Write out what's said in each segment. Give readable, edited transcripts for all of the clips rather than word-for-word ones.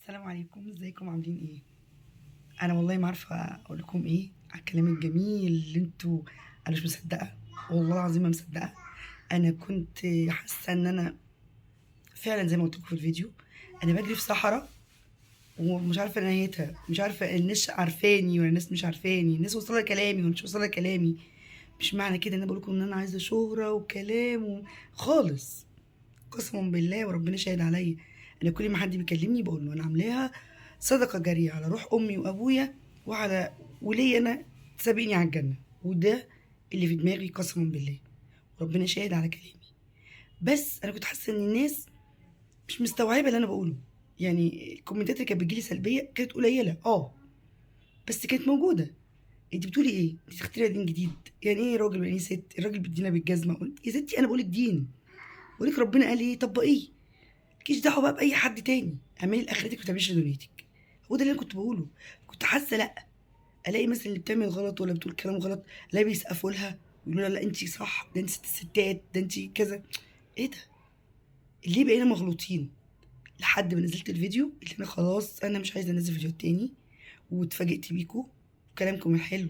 السلام عليكم، ازيكم عاملين ايه؟ انا والله ما عارفه اقول لكم ايه على الكلام الجميل اللي انتوا. انا مش مصدقه، والله العظيم ما مصدقه. انا كنت حاسه ان انا فعلا زي ما قلت لكم في الفيديو، انا بجري في صحراء ومش عارفه نهايتها، مش عارفه الناس عارفاني ولا الناس مش عارفاني، الناس وصلها كلامي ومش وصلها كلامي. مش معنى كده ان انا بقول لكم ان انا عايزه شهره وكلام خالص. قسما بالله وربنا شاهد عليا، انا كل ما حد بيكلمني بقول له انا عاملاها صدقه جاريه على روح امي وابويا وعلى وليا انا، تسابقني على الجنه. وده اللي في دماغي قسما بالله، وربنا شاهد على كلامي. بس انا كنت حاسه ان الناس مش مستوعبه اللي انا بقوله. يعني الكومنتات اللي كانت بتجيلي سلبيه كانت قليله، بس كانت موجوده. انت بتقولي ايه؟ انت تخترعي دين جديد؟ يعني ايه راجل يعني ايه ست؟ الراجل بيدينا بالجزمه. قلت يا ستي انا بقولك دين، بقولك ربنا قال ايه طبقيه. مالكيش دعوه بقى باي حد تاني، اعملي لاخرتك وتعمليش لدنيتك. هو ده اللي انا كنت بقوله. كنت حاسه لا، الاقي مثلا اللي بتعمل غلط ولا بتقول كلام غلط، الاقي بيسقفوا لها ويقولوا لها لا انت صح، ده انت ست الستات، ده انت كذا. ايه ده؟ ليه بقينا مغلوطين؟ لحد ما نزلت الفيديو اللي انا خلاص انا مش عايزه انزل فيديو تاني، واتفاجئت بيكم وكلامكم الحلو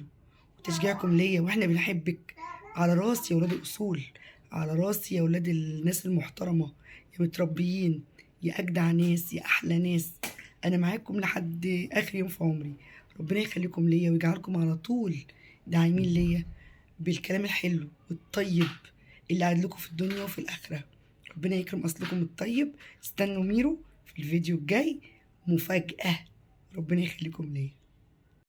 وتشجيعكم ليا، واحنا بنحبك. على راسي يا ولاد الاصول، على راسي يا ولاد الناس المحترمه، يا متربيين، يا اجدع ناس، يا احلى ناس. انا معاكم لحد اخر يوم في عمري. ربنا يخليكم ليا ويجعلكم على طول داعمين ليا بالكلام الحلو والطيب اللي عدلكم في الدنيا وفي الاخره. ربنا يكرم اصلكم الطيب. استنوا ميرو في الفيديو الجاي، مفاجاه. ربنا يخليكم ليا.